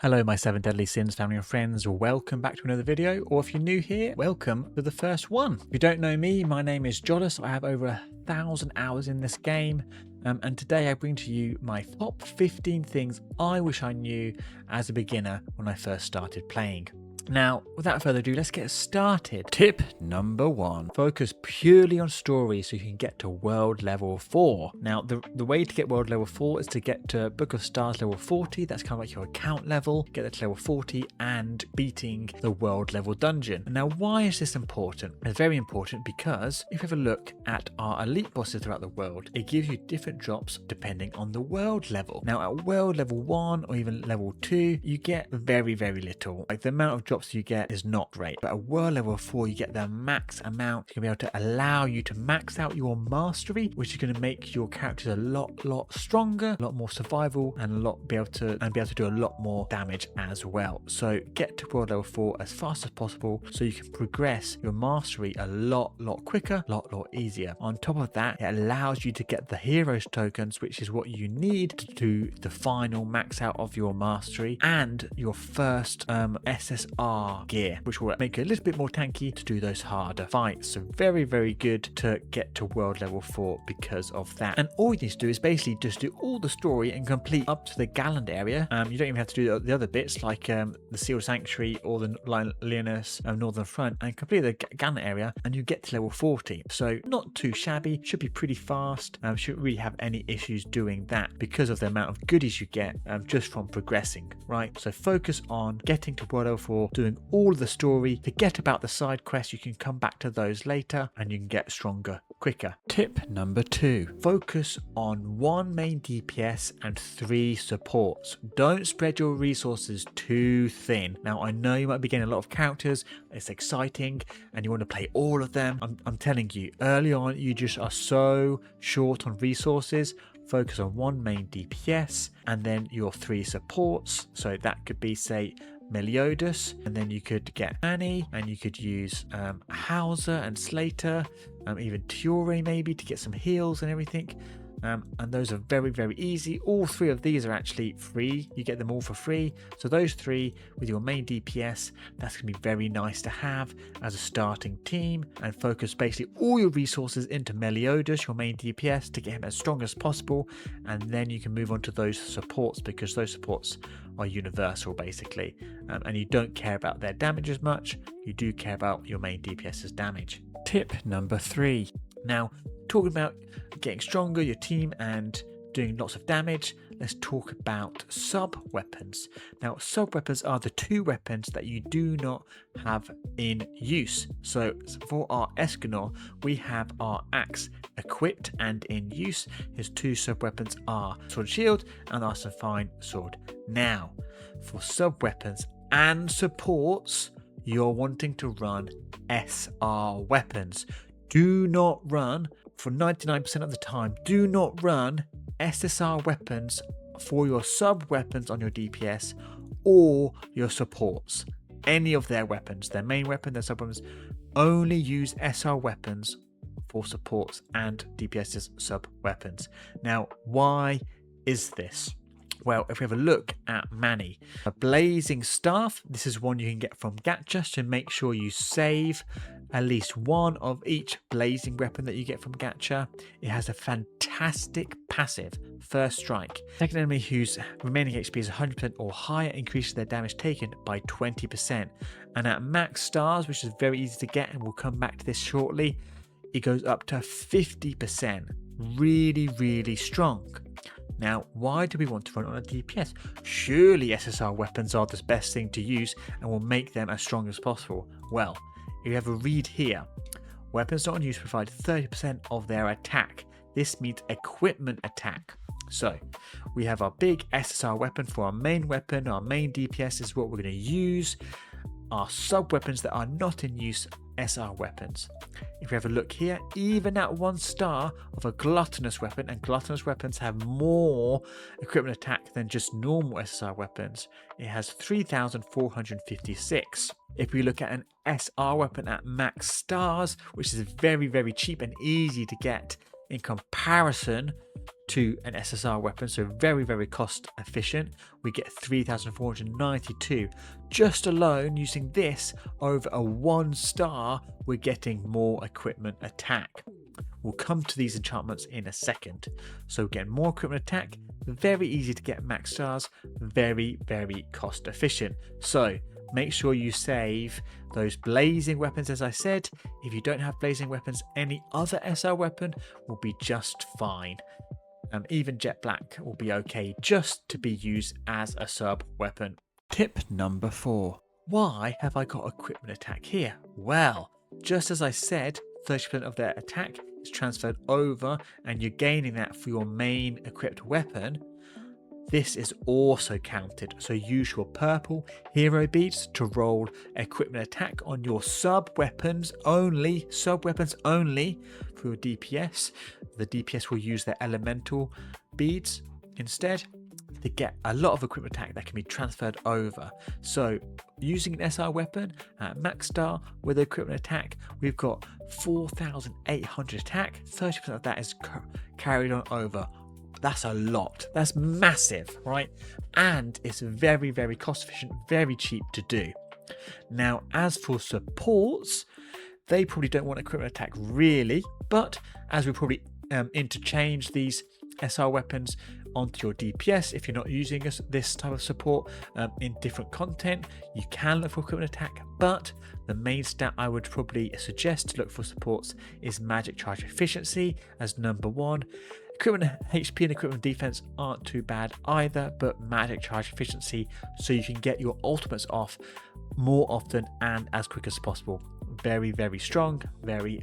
Hello my 7 deadly sins family and friends, welcome back to another video, or if you're new here, welcome to the first one. If you don't know me, my name is Jodis. I have over 1,000 hours in this game, and today I bring to you my top 15 things I wish I knew as a beginner when I first started playing. Now, without further ado, let's get started. Tip number 1. Focus purely on story so you can get to world level 4. Now, the way to get world level 4 is to get to Book of Stars level 40. That's kind of like your account level. Get that to level 40 and beating the world level dungeon. Now, why is this important? It's very important because if you have a look at our elite bosses throughout the world, it gives you different drops depending on the world level. Now, at world level 1 or even level 2, you get very, very little. Like the amount of drops you get is not great, but at world level 4 you get the max amount. It's going to be able to allow you to max out your mastery, which is going to make your characters a lot stronger, a lot more survival, and be able to do a lot more damage as well. So get to world level 4 as fast as possible so you can progress your mastery a lot quicker, a lot easier. On top of that, it allows you to get the heroes tokens, which is what you need to do the final max out of your mastery and your first SSR gear, which will make you a little bit more tanky to do those harder fights. So very good to get to world level 4 because of that. And all you need to do is basically just do all the story and complete up to the Gallant area. You don't even have to do the other bits like the Sealed Sanctuary or the Leonis Northern Front, and complete the Gallant area and you get to level 40. So not too shabby, should be pretty fast. Shouldn't really have any issues doing that because of the amount of goodies you get just from progressing, right? So focus on getting to world level 4, doing all of the story. Forget about the side quests, you can come back to those later and you can get stronger quicker. Tip number 2. Focus on 1 main DPS and 3 supports. Don't spread your resources too thin. Now I know you might be getting a lot of characters, it's exciting and you want to play all of them. I'm telling you, early on you just are so short on resources. Focus on 1 main DPS and then your 3 supports. So that could be, say, Meliodas, and then you could get Annie, and you could use Hauser and Slater, even Tiore maybe to get some heals and everything. And those are very easy. All 3 of these are actually free. You get them all for free. So those 3 with your main DPS, that's going to be very nice to have as a starting team, and focus basically all your resources into Meliodas, your main DPS, to get him as strong as possible. And then you can move on to those supports because those supports are universal basically. And you don't care about their damage as much. You do care about your main DPS's damage. Tip number 3. Now, talking about getting stronger, your team, and doing lots of damage, let's talk about sub-weapons. Now, sub-weapons are the 2 weapons that you do not have in use. So for our Escanor, we have our axe equipped and in use. His 2 sub-weapons are Sword Shield and our Fine Sword. Now, for sub-weapons and supports, you're wanting to run SR weapons. Do not run, for 99% of the time, do not run SSR weapons for your sub weapons on your DPS or your supports. Any of their weapons, their main weapon, their sub weapons, only use SR weapons for supports and DPS's sub weapons. Now, why is this? Well, if we have a look at Manny, a blazing staff, this is one you can get from Gacha, so make sure you save at least 1 of each blazing weapon that you get from Gacha. It has a fantastic passive, First Strike. Second enemy whose remaining HP is 100% or higher increases their damage taken by 20%. And at max stars, which is very easy to get, and we'll come back to this shortly, it goes up to 50%. Really strong. Now, why do we want to run on a DPS? Surely SSR weapons are the best thing to use and will make them as strong as possible. Well, if you have a read here, weapons not in use provide 30% of their attack. This means equipment attack. So, we have our big SSR weapon for our main weapon. Our main DPS is what we're going to use. Our sub weapons that are not in use, SR weapons. If we have a look here, even at 1 star of a gluttonous weapon, and gluttonous weapons have more equipment attack than just normal SSR weapons, it has 3,456. If we look at an SR weapon at max stars, which is very cheap and easy to get in comparison to an SSR weapon, so very cost efficient. We get 3,492 just alone using this. Over a 1-star, we're getting more equipment attack. We'll come to these enchantments in a second. So getting more equipment attack, very easy to get max stars, very cost efficient. So make sure you save those blazing weapons. As I said, if you don't have blazing weapons, any other SR weapon will be just fine. Even Jet Black will be okay just to be used as a sub weapon. Tip number 4. Why have I got equipment attack here? Well, just as I said, 30% of their attack is transferred over and you're gaining that for your main equipped weapon. This is also counted, so use your purple hero beads to roll equipment attack on your sub weapons only for your DPS. The DPS will use their elemental beads instead to get a lot of equipment attack that can be transferred over. So using an SR weapon at max star with equipment attack, we've got 4,800 attack, 30% of that is carried on over. That's a lot. That's massive, right? And it's very cost efficient, very cheap to do. Now, as for supports, they probably don't want equipment attack really, but as we probably interchange these SR weapons onto your DPS, if you're not using this type of support in different content, you can look for equipment attack, but the main stat I would probably suggest to look for supports is magic charge efficiency as number 1. Equipment HP and equipment defense aren't too bad either, but magic charge efficiency so you can get your ultimates off more often and as quick as possible. Very strong, very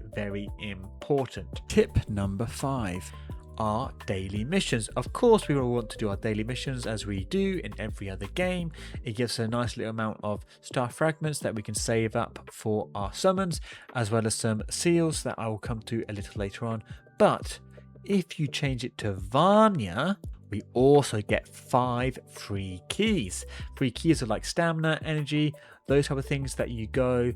important. Tip number 5 are daily missions. Of course, we will want to do our daily missions as we do in every other game. It gives us a nice little amount of star fragments that we can save up for our summons, as well as some seals that I will come to a little later on. But if you change it to Varnia, we also get 5 free keys. Free keys are like stamina, energy, those type of things that you go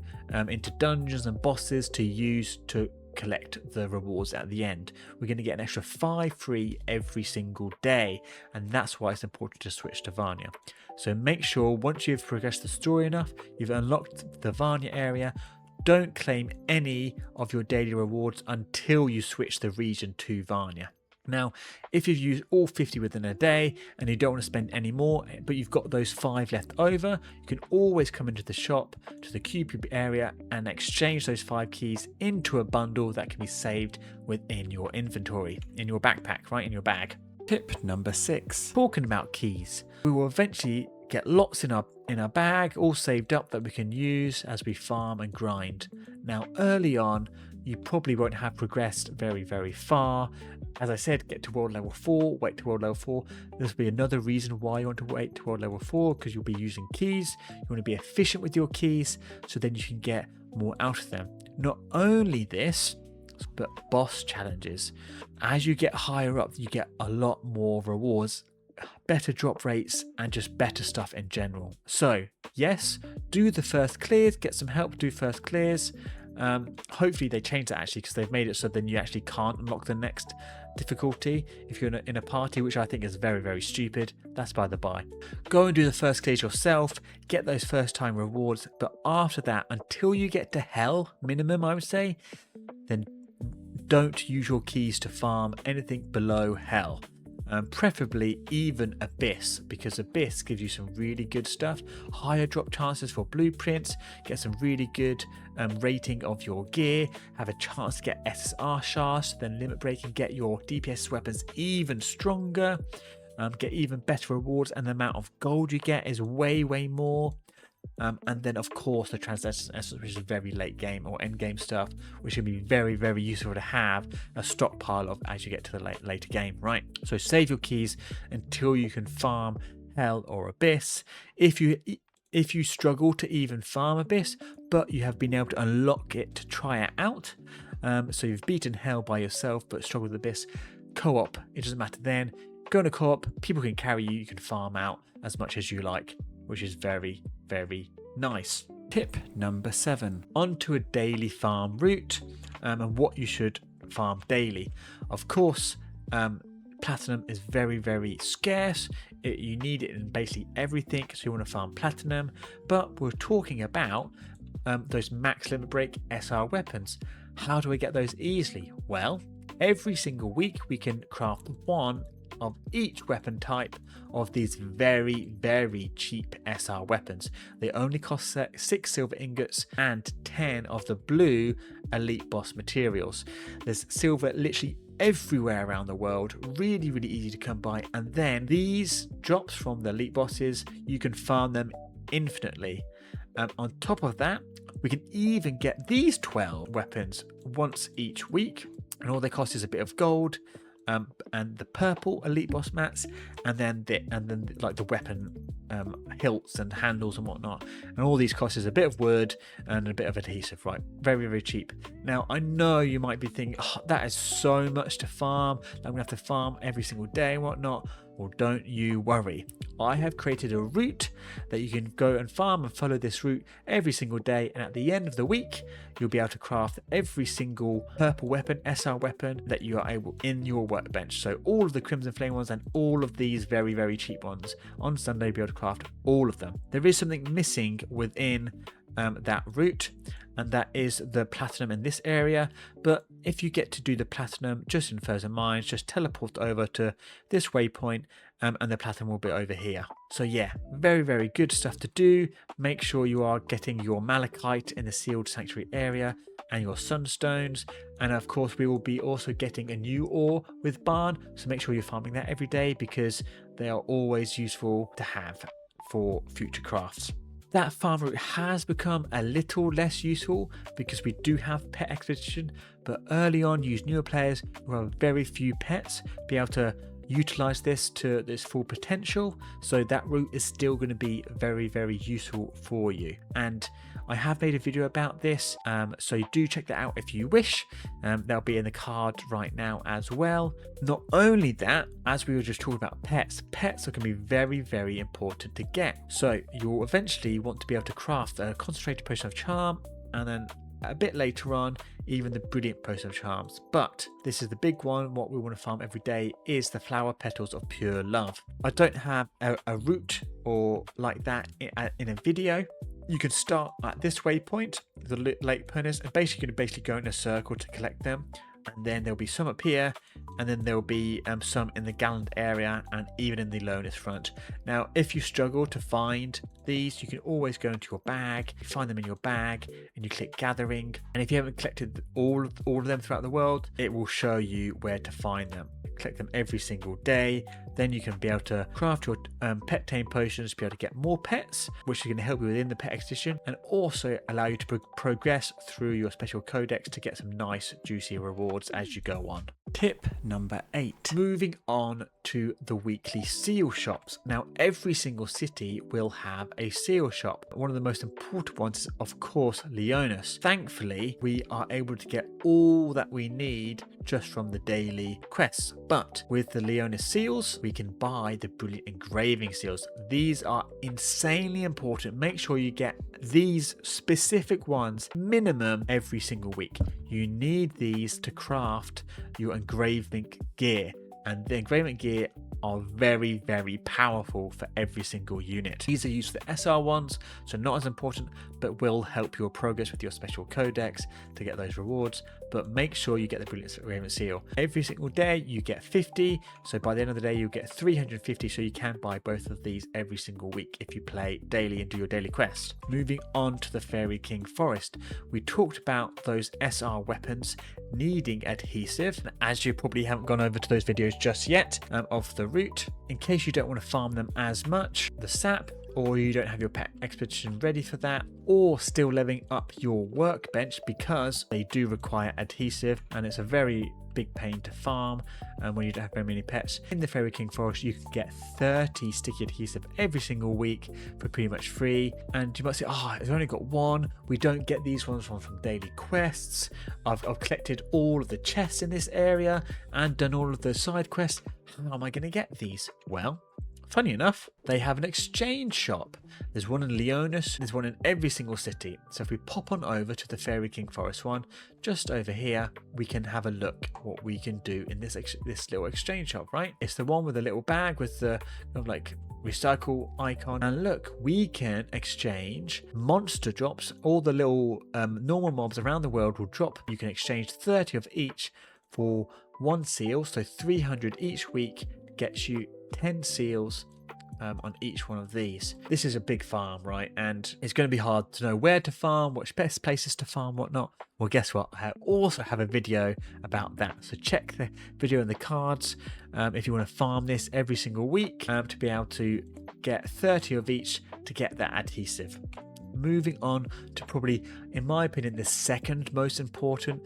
into dungeons and bosses to use to collect the rewards at the end. We're going to get an extra 5 free every single day, and that's why it's important to switch to Varnia. So make sure once you've progressed the story enough, you've unlocked the Varnia area, don't claim any of your daily rewards until you switch the region to Varnia. Now, if you've used all 50 within a day and you don't want to spend any more, but you've got those 5 left over, you can always come into the shop to the cube area and exchange those 5 keys into a bundle that can be saved within your inventory, in your backpack, right in your bag. Tip number 6. Talking about keys, we will eventually get lots in our bag, all saved up that we can use as we farm and grind. Now, early on, you probably won't have progressed very far. As I said, get to world level 4, wait to world level 4. This will be another reason why you want to wait to world level 4, because you'll be using keys. You want to be efficient with your keys, so then you can get more out of them. Not only this, but boss challenges. As you get higher up, you get a lot more rewards, better drop rates, and just better stuff in general. So yes, do the first clears, get some help, do first clears. Hopefully they change that actually, because they've made it so then you actually can't unlock the next difficulty if you're in a party, which I think is very stupid. That's by the by. Go and do the first clears yourself, get those first time rewards, but after that, until you get to hell minimum, I would say, then don't use your keys to farm anything below hell. Preferably even Abyss, because Abyss gives you some really good stuff, higher drop chances for blueprints, get some really good rating of your gear, have a chance to get SSR shards, then limit break and get your DPS weapons even stronger, get even better rewards, and the amount of gold you get is way more. And then of course the Transcendence Essence, which is very late game or end game stuff, which can be very useful to have a stockpile of as you get to the later game, right? So save your keys until you can farm Hell or Abyss. If you struggle to even farm Abyss, but you have been able to unlock it to try it out, so you've beaten Hell by yourself but struggled with Abyss, co-op, it doesn't matter then. Go in a co-op, people can carry you, you can farm out as much as you like, which is very nice. Tip number 7, onto a daily farm route, and what you should farm daily. Of course, platinum is very, very scarce. You need it in basically everything, so you want to farm platinum. But we're talking about those max limit break SR weapons. How do we get those easily? Well, every single week we can craft one of each weapon type of these very, very cheap SR weapons. They only cost 6 silver ingots and 10 of the blue elite boss materials. There's silver literally everywhere around the world, really, really easy to come by. And then these drops from the elite bosses, you can farm them infinitely. On top of that, we can even get these 12 weapons once each week, and all they cost is a bit of gold, and the purple elite boss mats, and then like the weapon hilts and handles and whatnot, and all these cost is a bit of wood and a bit of adhesive, right? Very, very cheap. Now I know you might be thinking, oh, that is so much to farm, I'm gonna have to farm every single day and whatnot. Well, don't you worry. I have created a route that you can go and farm and follow this route every single day, and at the end of the week you'll be able to craft every single purple weapon, SR weapon, that you are able in your workbench. So all of the Crimson Flame ones and all of these very, very cheap ones. On Sunday you'll be able to craft all of them. There is something missing within that route, and that is the platinum in this area. But if you get to do the platinum just in Frozen Mines, just teleport over to this waypoint, and the platinum will be over here. So yeah, very, very good stuff to do. Make sure you are getting your malachite in the sealed sanctuary area and your sunstones, and of course we will be also getting a new ore with barn, so make sure you're farming that every day because they are always useful to have for future crafts. That farm route has become a little less useful because we do have pet expedition, but early on use newer players who have very few pets be able to utilize this to its full potential. So that route is still going to be very, very useful for you, and I have made a video about this, so do check that out if you wish. They'll be in the card right now as well. Not only that, as we were just talking about pets are going to be very, very important to get. So you'll eventually want to be able to craft a concentrated potion of charm, and then a bit later on even the brilliant potion of charms. But this is the big one. What we want to farm every day is the flower petals of pure love. I don't have a route or like that in a video. You can start at this waypoint, the lake ponies, and basically go in a circle to collect them. And then there'll be some up here, and then there'll be some in the Gallant area and even in the Lowness front. Now, if you struggle to find these, you can always go into your bag, find them in your bag, and you click gathering. And if you haven't collected all of them throughout the world, it will show you where to find them. Collect them every single day. Then you can be able to craft your pet tame potions to be able to get more pets, which is going to help you within the pet expedition and also allow you to progress through your special codex to get some nice juicy rewards as you go on. Tip number 8. Moving on to the weekly seal shops. Now, every single city will have a seal shop. One of the most important ones is, of course, Leonis. Thankfully, we are able to get all that we need just from the daily quests. But with the Leonis seals, we can buy the brilliant engraving seals. These are insanely important. Make sure you get these specific ones minimum every single week. You need these to craft your engraving gear, and the engraving gear are very, very powerful for every single unit. These are used for the SR ones, so not as important, but will help your progress with your special codex to get those rewards. But make sure you get the brilliant engraving seal. Every single day you get 50, so by the end of the day you'll get 350, so you can buy both of these every single week if you play daily and do your daily quest. Moving on to the Fairy King Forest, we talked about those SR weapons needing adhesive. As you probably haven't gone over to those videos just yet of the route, in case you don't want to farm them as much, the sap, or you don't have your pet expedition ready for that, or still leveling up your workbench, because they do require adhesive and it's a very big pain to farm when you don't have very many pets. In the Fairy King Forest you can get 30 sticky adhesive every single week for pretty much free. And you might say, oh, I've only got one, we don't get these ones from daily quests. I've collected all of the chests in this area and done all of the side quests. How am I going to get these? Well, Funny enough, they have an exchange shop. There's one in Leonis, there's one in every single city. So if we pop on over to the Fairy King Forest one, just over here, we can have a look what we can do in this little exchange shop, right? It's the one with the little bag with the kind of like recycle icon. And look, we can exchange monster drops. All the little normal mobs around the world will drop. You can exchange 30 of each for 1 seal. So 300 each week gets you 10 seals on each one of these. This is a big farm, right? And it's going to be hard to know where to farm, which best places to farm, whatnot. Well, guess what? I also have a video about that. So check the video in the cards if you want to farm this every single week to be able to get 30 of each to get that adhesive. Moving on to probably, in my opinion, the second most important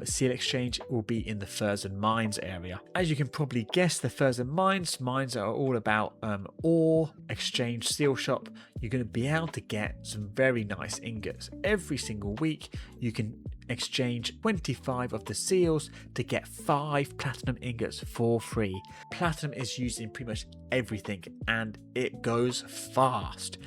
seal exchange will be in the Furs and Mines area. As you can probably guess, the Furs and Mines are all about ore exchange seal shop. You're going to be able to get some very nice ingots. Every single week you can exchange 25 of the seals to get 5 platinum ingots for free. Platinum is used in pretty much everything and it goes fast.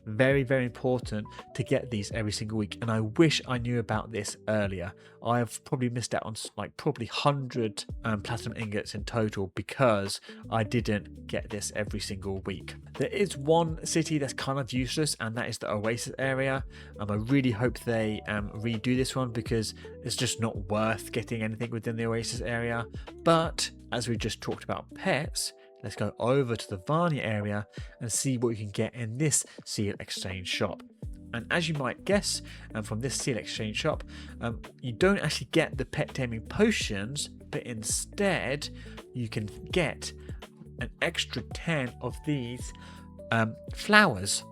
Very, very important to get these every single week, and I wish I knew about this earlier. I've probably missed out on like probably 100 platinum ingots in total because I didn't get this every single week. There is one city that's kind of useless, and that is the Oasis area. I really hope they redo this one because it's just not worth getting anything within the Oasis area. But as we just talked about pets, let's go over to the Varnia area and see what you can get in this seal exchange shop. And as you might guess from this seal exchange shop, you don't actually get the pet taming potions, but instead you can get an extra 10 of these flowers,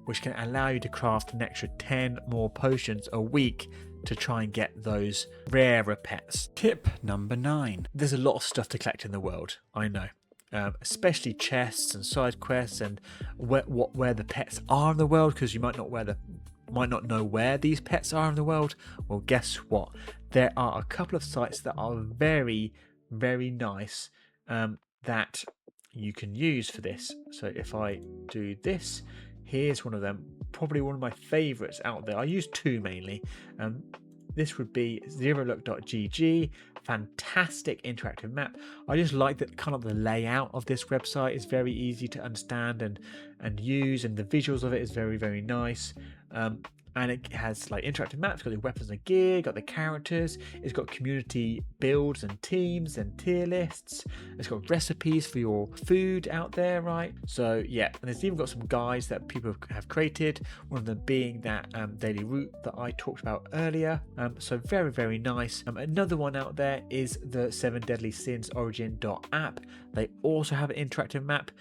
which can allow you to craft an extra 10 more potions a week to try and get those rarer pets. Tip number 9. There's a lot of stuff to collect in the world, I know. Especially chests and side quests and where the pets are in the world, because you might not know where these pets are in the world. Well, guess what? There are a couple of sites that are very, very nice that you can use for this. So if I do this, here's one of them, probably one of my favorites out there. I use 2 mainly. This would be zeroluck.gg. Fantastic interactive map. I just like that kind of the layout of this website is very easy to understand and use, and the visuals of it is very, very nice. And it has like interactive maps, got the weapons and gear, got the characters, it's got community builds and teams and tier lists, it's got recipes for your food out there, right? So yeah, and it's even got some guides that people have created, one of them being that daily route that I talked about earlier. So very, very nice. Another one out there is the 7 Deadly Sins origin.app. They also have an interactive map.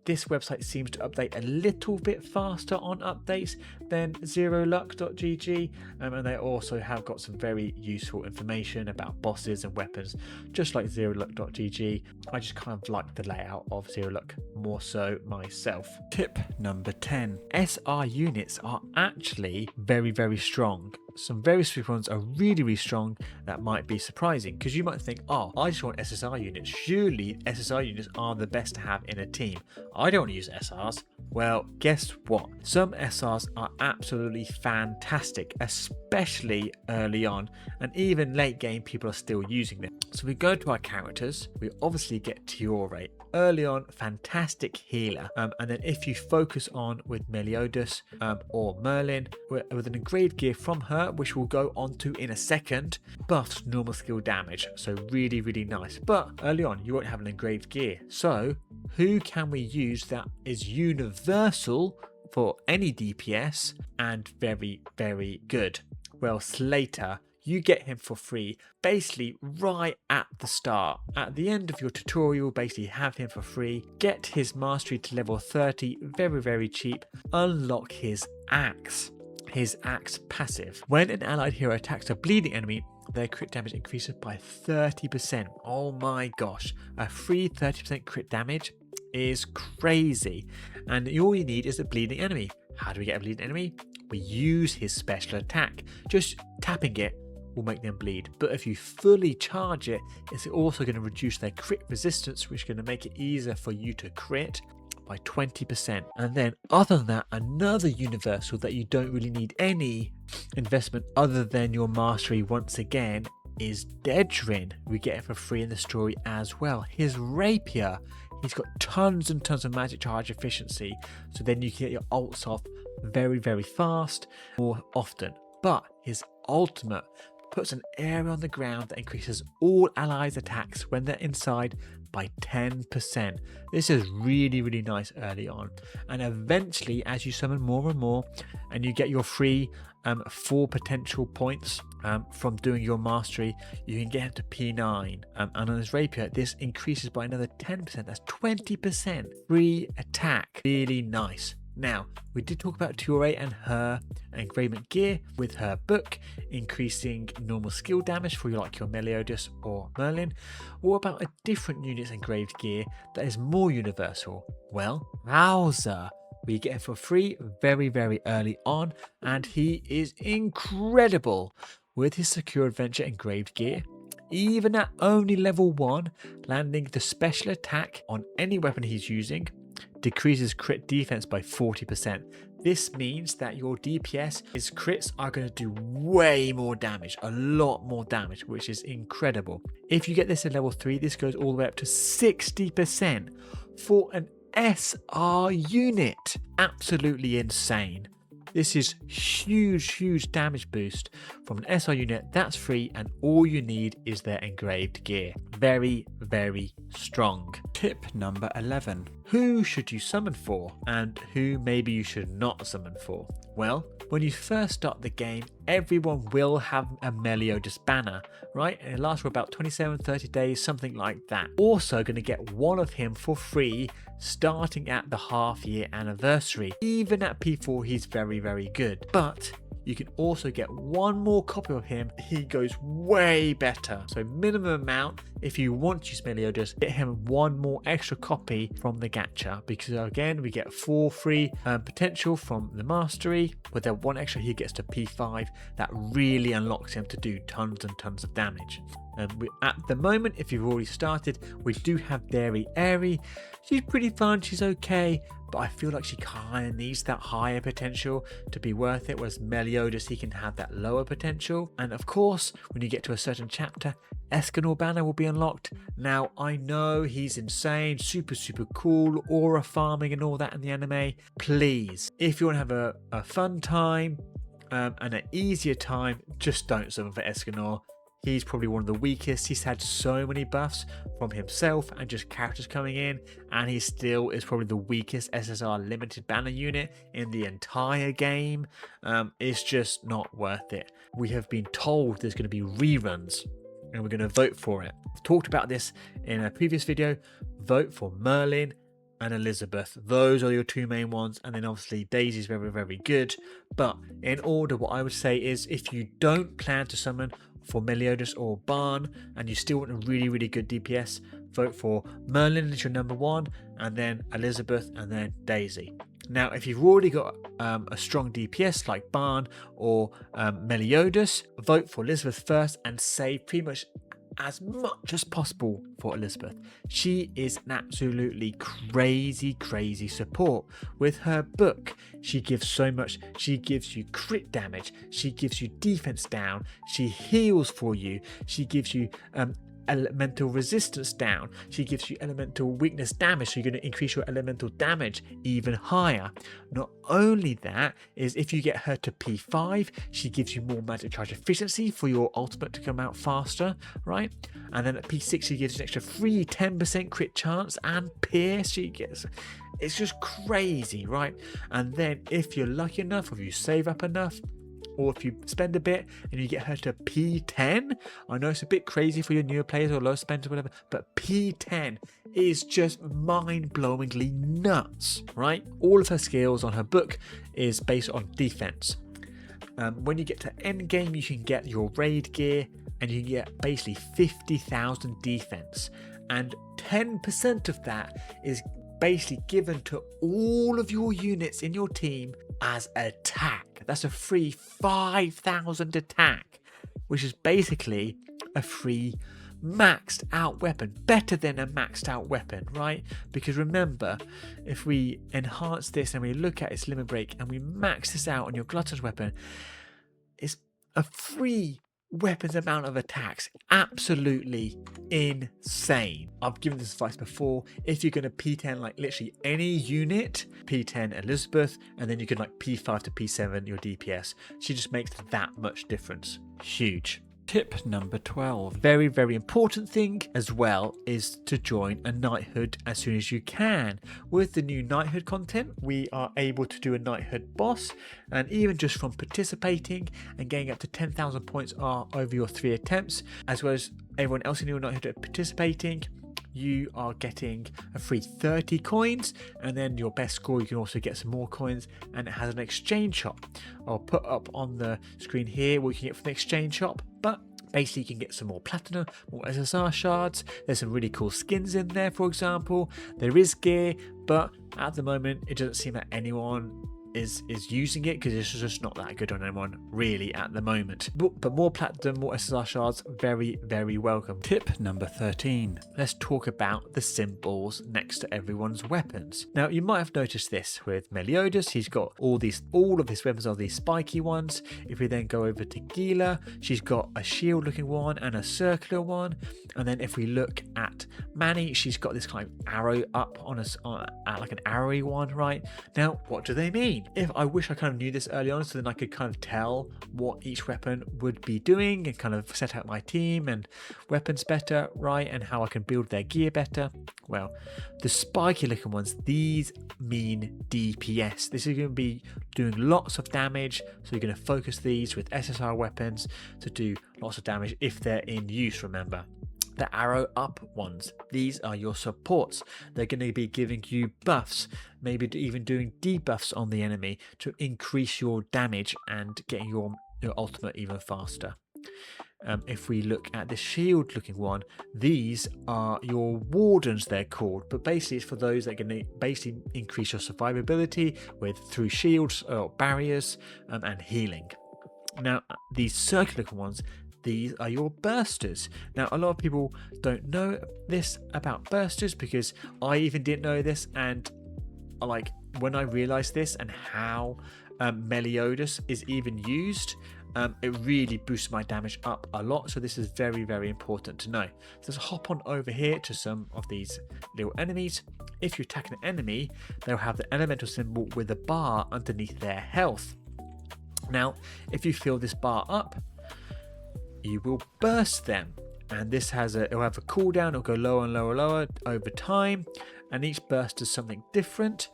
This website seems to update a little bit faster on updates than zeroluck.gg, and they also have got some very useful information about bosses and weapons, just like zeroluck.gg. I just kind of like the layout of Zeroluck more so myself. Tip number 10. SR units are actually very, very strong. Some very specific ones are really, really strong. That might be surprising because you might think, oh, I just want SSR units. Surely SSR units are the best to have in a team. I don't want to use SRs. Well, guess what? Some SRs are absolutely fantastic, especially early on, and even late game people are still using them. So we go to our characters, we obviously get Tiore. Early on, fantastic healer, and then if you focus on with Meliodas or Merlin with an engraved gear from her, which we'll go on to in a second, buffs normal skill damage, so really, really nice. But early on you won't have an engraved gear, so who can we use that is universal for any DPS and very, very good? Well, Slater. You get him for free, basically right at the start. At the end of your tutorial, basically have him for free. Get his mastery to level 30, very, very cheap. Unlock his axe passive. When an allied hero attacks a bleeding enemy, their crit damage increases by 30%. Oh my gosh, a free 30% crit damage is crazy. And all you need is a bleeding enemy. How do we get a bleeding enemy? We use his special attack. Just tapping it will make them bleed, but if you fully charge it, it's also going to reduce their crit resistance, which is going to make it easier for you to crit. by 20%. And then other than that, another universal that you don't really need any investment other than your mastery once again is Dedrin. We get it for free in the story as well. His rapier, he's got tons and tons of magic charge efficiency, so then you can get your ults off very, very fast more often. But his ultimate puts an area on the ground that increases all allies' attacks when they're inside by 10%. This is really, really nice early on. And eventually, as you summon more and more, and you get your free 4 potential points from doing your mastery, you can get up to P9. And on his rapier, this increases by another 10%. That's 20% free attack. Really nice. Now, we did talk about Ture and her engravement gear with her book, increasing normal skill damage for like your Meliodas or Merlin. What about a different unit's engraved gear that is more universal? Well, Bowser. We get him for free very, very early on, and he is incredible with his Secure Adventure engraved gear. Even at only level 1, landing the special attack on any weapon he's using decreases crit defense by 40%. This means that your DPS, his crits are going to do way more damage, a lot more damage, which is incredible. If you get this at level 3, this goes all the way up to 60% for an SR unit. Absolutely insane. This is huge damage boost from an SR unit that's free, and all you need is their engraved gear. Very, very strong. Tip number 11. Who should you summon for, and who maybe you should not summon for? Well, when you first start the game, everyone will have a Meliodas banner, right? And it lasts for about 27-30 days, something like that. Also going to get one of him for free starting at the half-year anniversary. Even at P4, he's very, very good. But you can also get one more copy of him. He goes way better. So minimum amount, if you want to use Meliodas, get him one more extra copy from the gacha, because again, we get 4 free potential from the mastery. With that one extra, he gets to P5. That really unlocks him to do tons and tons of damage. At the moment, if you've already started, we do have Dairy Airy. She's pretty fun, she's okay, but I feel like she kind of needs that higher potential to be worth it, whereas Meliodas, he can have that lower potential. And of course, when you get to a certain chapter, Escanor banner will be unlocked. Now, I know he's insane, super cool, aura farming and all that in the anime. Please, if you want to have a fun time and an easier time, just don't summon for Escanor. He's probably one of the weakest. He's had so many buffs from himself and just characters coming in, and he still is probably the weakest SSR limited banner unit in the entire game. It's just not worth it. We have been told there's going to be reruns, and we're going to vote for it. I've talked about this in a previous video. Vote for Merlin and Elizabeth. Those are your 2 main ones, and then obviously Daisy's very, very good. But in order, what I would say is, if you don't plan to summon for Meliodas or Barn, and you still want a really, really good DPS, vote for Merlin as your number 1, and then Elizabeth, and then Daisy. Now, if you've already got a strong DPS like Barn or Meliodas, vote for Elizabeth first and save pretty much as much as possible for Elizabeth. She is an absolutely crazy support. With her book, she gives so much. She gives you crit damage, she gives you defense down, she heals for you, she gives you elemental resistance down, she gives you elemental weakness damage, so you're going to increase your elemental damage even higher. Not only that, is if you get her to P5, she gives you more magic charge efficiency for your ultimate to come out faster, right? And then at P6, she gives you an extra free 10% crit chance and pierce. She gets, it's just crazy, right? And then if you're lucky enough, or if you save up enough, or if you spend a bit and you get her to P10, I know it's a bit crazy for your newer players or low spenders or whatever, but P10 is just mind-blowingly nuts, right? All of her skills on her book is based on defense. When you get to end game, you can get your raid gear, and you can get basically 50,000 defense, and 10% of that is basically given to all of your units in your team as attack. That's a free 5,000 attack, which is basically a free maxed out weapon, better than a maxed out weapon, right? Because remember, if we enhance this and we look at its limit break and we max this out on your glutton's weapon, it's a free weapons amount of attacks. Absolutely insane. I've given this advice before. If you're going to P10 like literally any unit, P10 Elizabeth, and then you can like P5 to P7 your DPS. She just makes that much difference. Huge. Tip number 12. Very, very important thing as well is to join a knighthood as soon as you can. With the new knighthood content, we are able to do a knighthood boss, and even just from participating and getting up to 10,000 points are over your 3 attempts, as well as everyone else in your knighthood participating, you are getting a free 30 coins, and then your best score you can also get some more coins, and it has an exchange shop. I'll put up on the screen here what you can get from the exchange shop, but basically you can get some more platinum, more SSR shards. There's some really cool skins in there, for example. There is gear, but at the moment it doesn't seem that anyone is using it because it's just not that good on anyone really at the moment. But more platinum, more SSR shards, very, very welcome. Tip number 13. Let's talk about the symbols next to everyone's weapons. Now you might have noticed this with Meliodas. He's got all of his weapons are these spiky ones. If we then go over to Gila, she's got a shield looking one and a circular one. And then if we look at Manny, she's got this kind of arrow up on like an arrowy one, right? Now, what do they mean? If I wish I kind of knew this early on, so then I could kind of tell what each weapon would be doing and kind of set out my team and weapons better, right? And how I can build their gear better. Well, the spiky looking ones, these mean DPS. This is going to be doing lots of damage, so you're going to focus these with SSR weapons to do lots of damage if they're in use, remember. The arrow up ones, these are your supports. They're going to be giving you buffs, maybe even doing debuffs on the enemy to increase your damage and getting your ultimate even faster. If we look at the shield looking one, these are your wardens, they're called, but basically it's for those that are going to basically increase your survivability through shields or barriers and healing. Now these circular ones, these are your bursters. Now a lot of people don't know this about bursters because I even didn't know this, and like when I realized this and how Meliodas is even used, it really boosts my damage up a lot. So this is very, very important to know. So let's hop on over here to some of these little enemies. If you attack an enemy, they'll have the elemental symbol with a bar underneath their health. Now if you fill this bar up, you will burst them, and this it'll have a cooldown. It'll go lower and lower and lower over time, and each burst is something different,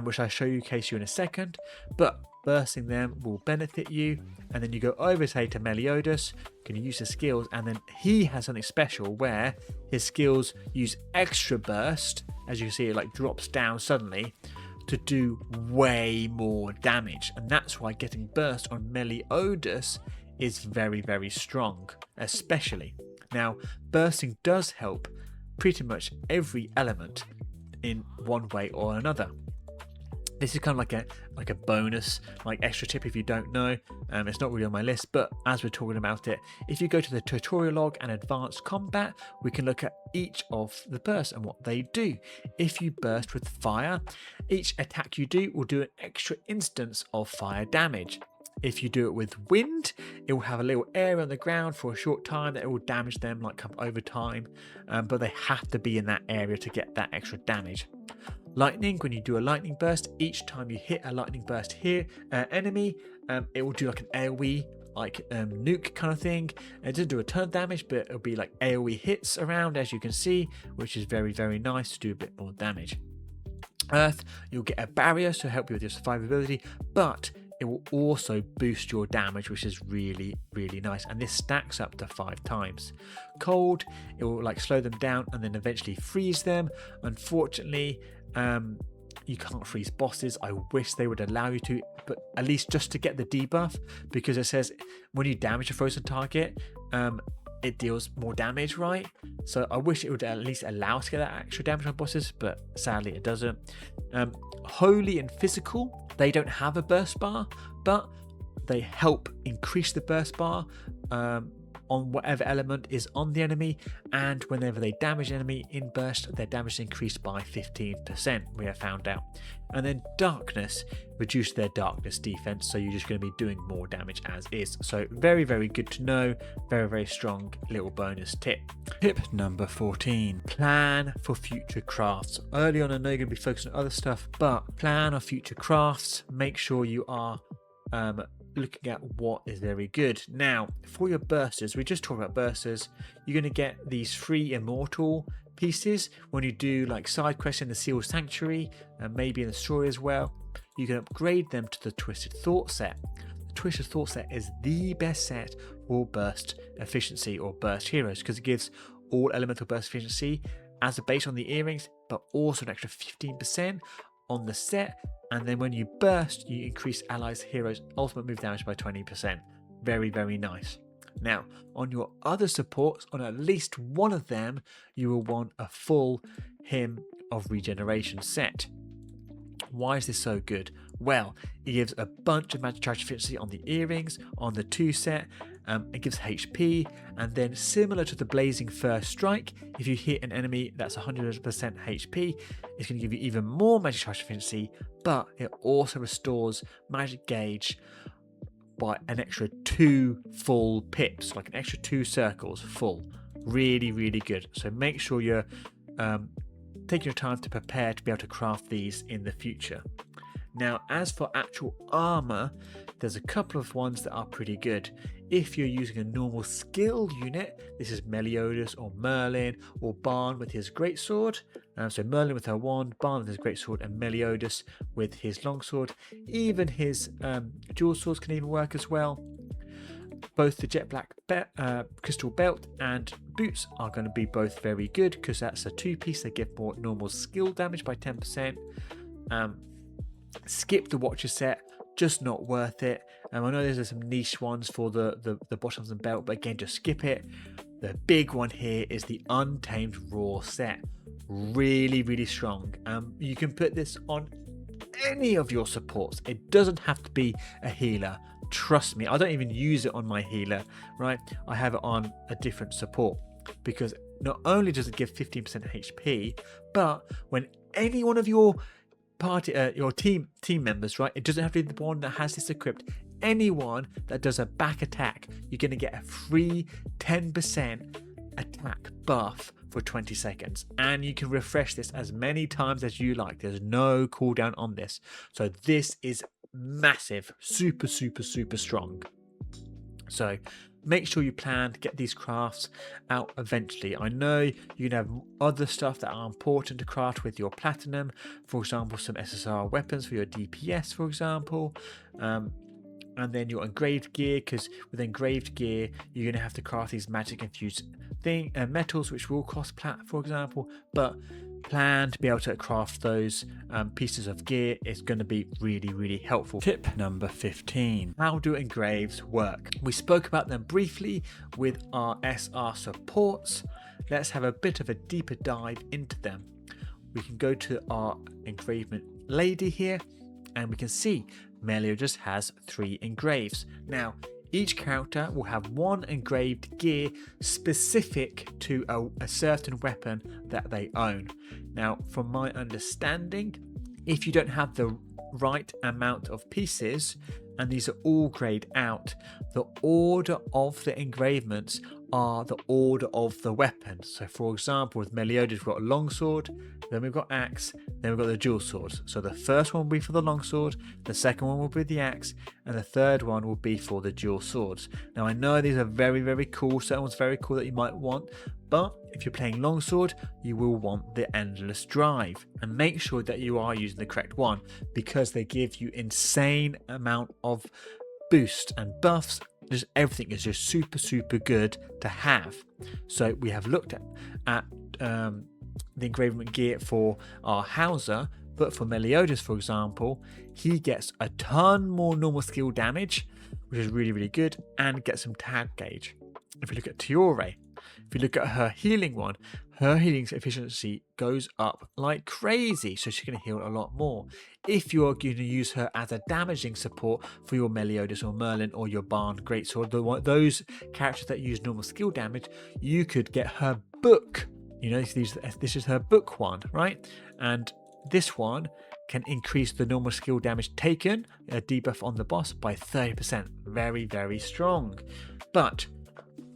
which I'll show you case you in a second. But bursting them will benefit you. And then you go over say to Meliodas, you can use his skills, and then he has something special where his skills use extra burst. As you can see, it like drops down suddenly to do way more damage, and that's why getting burst on Meliodas is very, very strong, especially. Now, bursting does help pretty much every element in one way or another. This is kind of like a bonus, like extra tip if you don't know. It's not really on my list, but as we're talking about it, if you go to the tutorial log and advanced combat, we can look at each of the bursts and what they do. If you burst with fire, each attack you do will do an extra instance of fire damage. If you do it with wind, it will have a little area on the ground for a short time that it will damage them like over time, but they have to be in that area to get that extra damage. Lightning, when you do a lightning burst, each time you hit a lightning burst enemy, it will do like an AoE, like nuke kind of thing. It doesn't do a ton of damage, but it'll be like AoE hits around, as you can see, which is very, very nice to do a bit more damage. Earth, you'll get a barrier to help you with your survivability, but it will also boost your damage, which is really, really nice. And this stacks up to 5 times. Cold, it will like slow them down and then eventually freeze them. Unfortunately, you can't freeze bosses. I wish they would allow you to, but at least just to get the debuff, because it says when you damage a frozen target, it deals more damage, right? So I wish it would at least allow us to get that extra damage on bosses, but sadly it doesn't. Holy and physical, they don't have a burst bar, but they help increase the burst bar on whatever element is on the enemy, and whenever they damage an enemy in burst, their damage is increased by 15%, we have found out. And then darkness, reduce their darkness defense, so you're just going to be doing more damage as is. So very, very good to know. Very, very strong little bonus tip. Tip number 14, plan for future crafts. Early on, I know you're going to be focusing on other stuff, but plan on future crafts. Make sure you are looking at what is very good. Now, for your bursters, we just talked about bursters, you're going to get these free immortal pieces when you do like side quests in the Seal Sanctuary and maybe in the story as well. You can upgrade them to the Twisted Thought set. The Twisted Thought set is the best set for burst efficiency or burst heroes, because it gives all elemental burst efficiency as a base on the earrings, but also an extra 15% on the set. And then when you burst, you increase allies' heroes' ultimate move damage by 20%. Very, very nice. Now, on your other supports, on at least one of them, you will want a full Hymn of Regeneration set. Why is this so good? Well, it gives a bunch of magic charge efficiency on the earrings, on the 2 set. It gives HP, and then similar to the Blazing First Strike, if you hit an enemy that's 100% HP, it's going to give you even more magic charge efficiency, but it also restores magic gauge by an extra 2 full pips, like an extra 2 circles full. Really, really good. So make sure you're taking your time to prepare to be able to craft these in the future. Now, as for actual armor, there's a couple of ones that are pretty good. If you're using a normal skill unit, this is Meliodas or Merlin or Barn with his greatsword. So Merlin with her wand, Barn with his greatsword, and Meliodas with his longsword. Even his dual swords can even work as well. Both the jet black crystal belt and boots are going to be both very good, because that's a 2-piece. They give more normal skill damage by 10%. Skip the watcher set, just not worth it. I know there's some niche ones for the bottoms and belt, but again, just skip it. The big one here is the Untamed Raw set. Really, really strong. You can put this on any of your supports. It doesn't have to be a healer. Trust me, I don't even use it on my healer, right? I have it on a different support, because not only does it give 15% HP, but when any one of your party, your team members, right? It doesn't have to be the one that has this equipped. Anyone that does a back attack, you're going to get a free 10% attack buff for 20 seconds, and you can refresh this as many times as you like. There's no cooldown on this, so this is massive, super, super, super strong. So make sure you plan to get these crafts out eventually. I know you can have other stuff that are important to craft with your platinum, for example some SSR weapons for your DPS, for example, and then your engraved gear, because with engraved gear you're going to have to craft these magic infused metals, which will cost plat, for example. But plan to be able to craft those pieces of gear. Is going to be really, really helpful. Tip number 15, how do engraves work? We spoke about them briefly with our SR supports. Let's have a bit of a deeper dive into them. We can go to our engravement lady here, and we can see Meliodas has 3 engraves. Now, each character will have 1 engraved gear specific to a certain weapon that they own. Now, from my understanding, if you don't have the right amount of pieces, and these are all grayed out, the order of the engravements are the order of the weapons. So for example, with Meliodas, we've got a longsword, then we've got axe, then we've got the dual swords. So the first one will be for the longsword, the second one will be the axe, and the third one will be for the dual swords. Now I know these are very, very cool, certain ones very cool that you might want, but if you're playing longsword, you will want the endless drive, and make sure that you are using the correct one, because they give you insane amount of boost and buffs. Just everything is just super, super good to have. So we have looked at the engravement gear for our Hauser, but for Meliodas, for example, he gets a ton more normal skill damage, which is really, really good, and gets some tag gauge. If you look at Tiore, if you look at her healing one, her healing efficiency goes up like crazy, so she's going to heal a lot more. If you're going to use her as a damaging support for your Meliodas or Merlin or your Barn Greatsword, those characters that use normal skill damage, you could get her book. You know, this is her book one, right? And this one can increase the normal skill damage taken, a debuff on the boss, by 30%. Very, very strong. But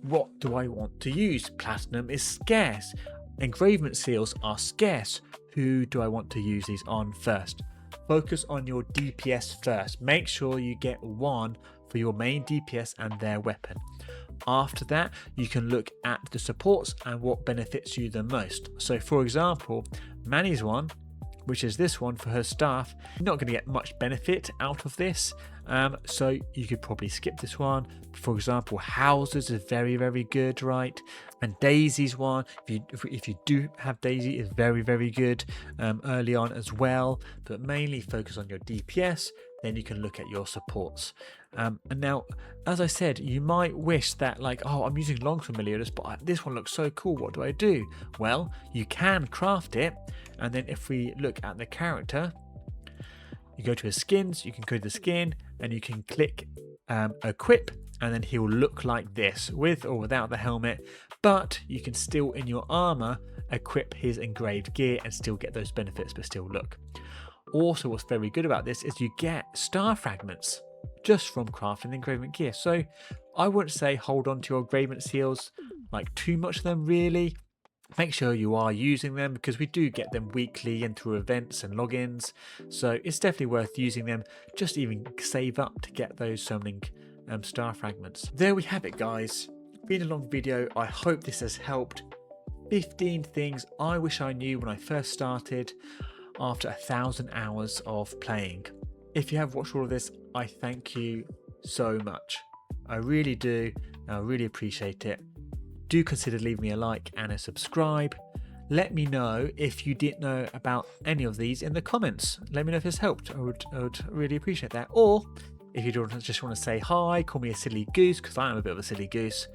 what do I want to use? Platinum is scarce. Engravement seals are scarce. Who do I want to use these on first? Focus on your DPS first. Make sure you get one for your main DPS and their weapon. After that, you can look at the supports and what benefits you the most. So for example, Manny's one, which is this one for her staff, you're not going to get much benefit out of this, so you could probably skip this one. For example, Houses is very, very good, right? And Daisy's one, if you do have Daisy, is very, very good early on as well, but mainly focus on your DPS. Then you can look at your supports. And now, as I said, you might wish that, like, oh, I'm using long Meliodas, but this one looks so cool, what do I do? Well, you can craft it, and then if we look at the character, you go to his skins, you can go to the skin, and you can click equip, and then he will look like this, with or without the helmet, but you can still, in your armor, equip his engraved gear and still get those benefits, but still look. Also, what's very good about this is you get star fragments just from crafting engravement gear. So I wouldn't say hold on to your engravement seals, like too much of them really. Make sure you are using them, because we do get them weekly and through events and logins. So it's definitely worth using them. Just even save up to get those summoning star fragments. There we have it, guys. Been a long video. I hope this has helped. 15 things I wish I knew when I first started after 1,000 hours of playing. If you have watched all of this, I thank you so much. I really do. I really appreciate it. Do consider leaving me a like and a subscribe. Let me know if you didn't know about any of these in the comments. Let me know if this helped. I would really appreciate that. Or if you just want to say hi, call me a silly goose, because I am a bit of a silly goose,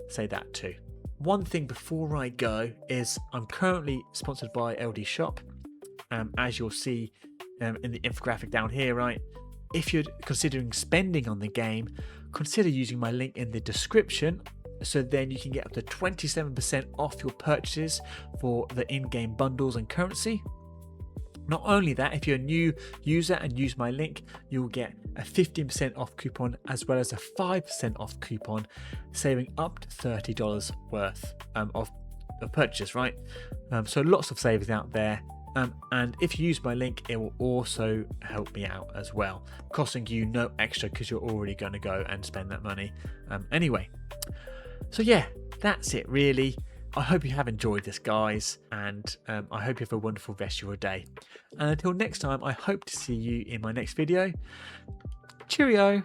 say that too. One thing before I go is I'm currently sponsored by LD Shop. As you'll see in the infographic down here, right? If you're considering spending on the game, consider using my link in the description, so then you can get up to 27% off your purchases for the in-game bundles and currency. Not only that, if you're a new user and use my link, you'll get a 15% off coupon as well as a 5% off coupon, saving up to $30 worth of purchases, right? So lots of savings out there. And if you use my link, it will also help me out as well, costing you no extra because you're already going to go and spend that money anyway. So yeah, that's it really. I hope you have enjoyed this, guys, and I hope you have a wonderful rest of your day. And until next time, I hope to see you in my next video. Cheerio!